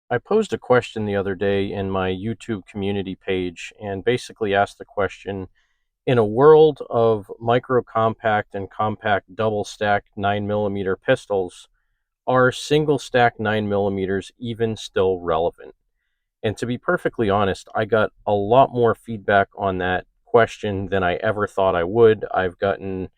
I posed a question the other day in my YouTube community page and basically asked the question, in a world of micro compact and compact double stack 9mm pistols, are single stack 9mm even still relevant? And to be perfectly honest, I got a lot more feedback on that question than I ever thought I would. I've gotten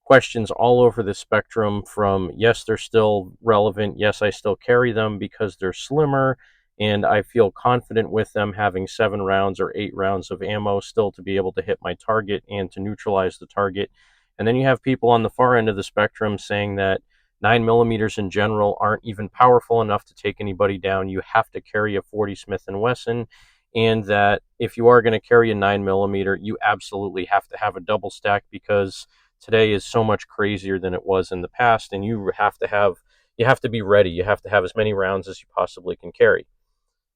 questions all over the spectrum from yes, they're still relevant. Yes, I still carry them because they're slimmer and I feel confident with them having 7 rounds or 8 rounds of ammo still to be able to hit my target and to neutralize the target. And then you have people on the far end of the spectrum saying that 9mm in general aren't even powerful enough to take anybody down. You have to carry a 40 Smith and Wesson, and that if you are going to carry a 9mm, you absolutely have to have a double stack because today is so much crazier than it was in the past, and you have to be ready. You have to have as many rounds as you possibly can carry.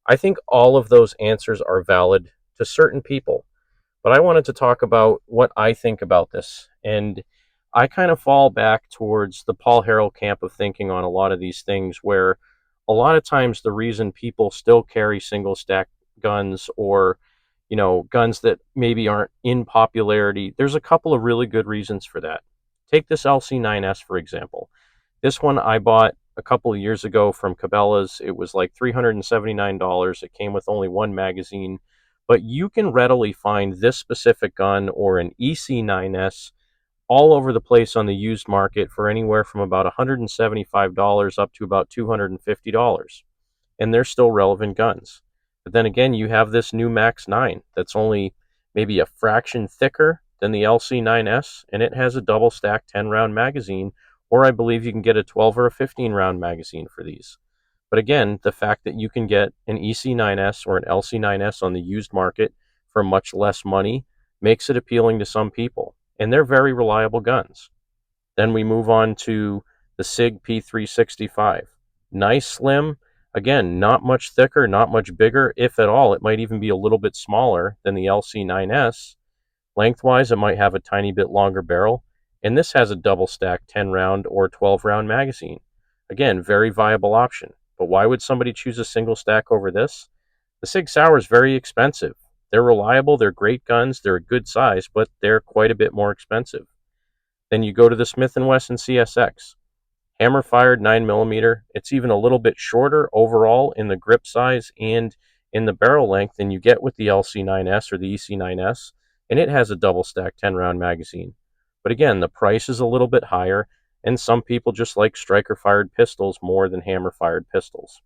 I think all of those answers are valid to certain people, but I wanted to talk about what I think about this. And I kind of fall back towards the Paul Harrell camp of thinking on a lot of these things, where a lot of times the reason people still carry single stack guns, or guns that maybe aren't in popularity, there's a couple of really good reasons for that. Take this LC9S, for example. This one I bought a couple of years ago from Cabela's. It was like $379. It came with only one magazine, but you can readily find this specific gun or an EC9S all over the place on the used market for anywhere from about $175 up to about $250. And they're still relevant guns. But then again, you have this new Max 9 that's only maybe a fraction thicker than the LC9S, and it has a double stack 10-round magazine, or I believe you can get a 12 or a 15-round magazine for these. But again, the fact that you can get an EC9S or an LC9S on the used market for much less money makes it appealing to some people, and they're very reliable guns. Then we move on to the Sig P365. Nice, slim, again, not much thicker, not much bigger, if at all. It might even be a little bit smaller than the LC9S. Lengthwise, it might have a tiny bit longer barrel, and this has a double stack 10-round or 12-round magazine. Again, very viable option. But why would somebody choose a single stack over this? The Sig Sauer is very expensive. They're reliable, they're great guns, they're a good size, but they're quite a bit more expensive. Then you go to the Smith and Wesson CSX. Hammer fired 9mm. It's even a little bit shorter overall in the grip size and in the barrel length than you get with the LC9S or the EC9S, and it has a double stack 10-round magazine. But again, the price is a little bit higher, and some people just like striker fired pistols more than hammer fired pistols.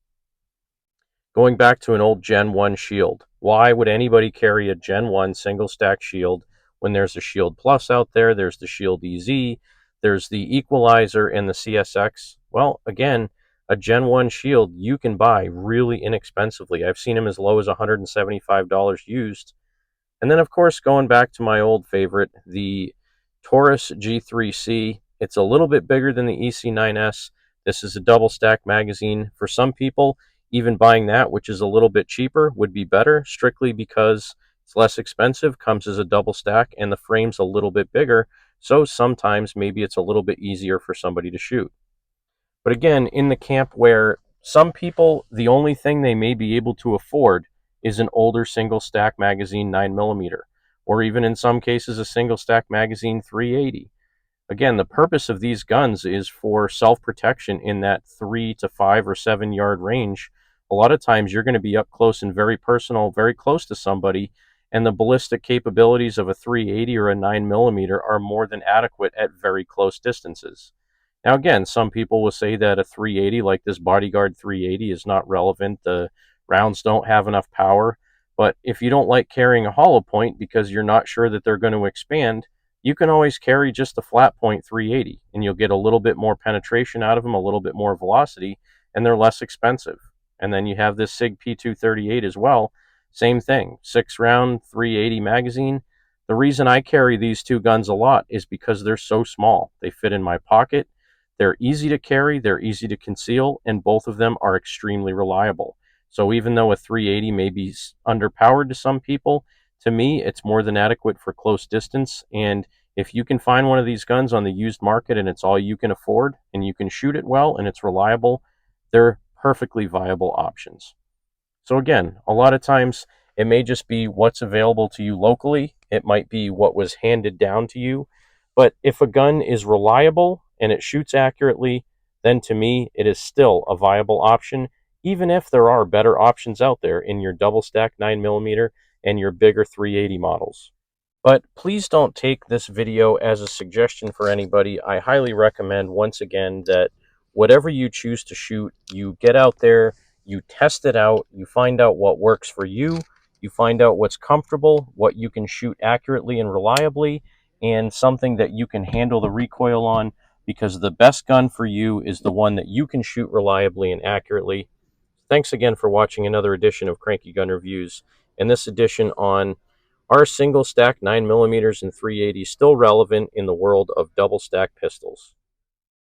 Going back to an old Gen 1 shield. Why would anybody carry a Gen 1 single stack shield when there's a Shield Plus out there? There's the Shield EZ, there's the Equalizer and the CSX. Well, again, a Gen 1 shield you can buy really inexpensively. I've seen them as low as $175 used. And then, of course, going back to my old favorite, the Taurus G3C. It's a little bit bigger than the EC9S. This is a double stack magazine. For some people, even buying that, which is a little bit cheaper, would be better, strictly because it's less expensive, comes as a double stack, and the frame's a little bit bigger. So sometimes maybe it's a little bit easier for somebody to shoot. But again, in the camp where some people, the only thing they may be able to afford is an older single stack magazine 9mm, or even in some cases a single stack magazine 380. Again, the purpose of these guns is for self-protection in that 3 to 5 or 7 yard range. A lot of times you're going to be up close and very personal, very close to somebody, and the ballistic capabilities of a 380 or a 9mm are more than adequate at very close distances. Now, again, some people will say that a 380, like this Bodyguard 380, is not relevant. The rounds don't have enough power. But if you don't like carrying a hollow point because you're not sure that they're going to expand, you can always carry just a flat point 380, and you'll get a little bit more penetration out of them, a little bit more velocity, and they're less expensive. And then you have this Sig P238 as well. Same thing, 6-round 380 magazine. The reason I carry these two guns a lot is because they're so small. They fit in my pocket. They're easy to carry, they're easy to conceal, and both of them are extremely reliable. So even though a 380 may be underpowered to some people, to me, it's more than adequate for close distance. And if you can find one of these guns on the used market and it's all you can afford and you can shoot it well and it's reliable, they're perfectly viable options. So again, a lot of times it may just be what's available to you locally. It might be what was handed down to you. But if a gun is reliable and it shoots accurately, then to me, it is still a viable option, even if there are better options out there in your double stack 9mm and your bigger 380 models. But please don't take this video as a suggestion for anybody. I highly recommend, once again, that whatever you choose to shoot, you get out there, you test it out, you find out what works for you, you find out what's comfortable, what you can shoot accurately and reliably, and something that you can handle the recoil on, because the best gun for you is the one that you can shoot reliably and accurately. Thanks again for watching another edition of Cranky Gun Reviews, and this edition on, are single stack 9mm and 380 still relevant in the world of double stack pistols?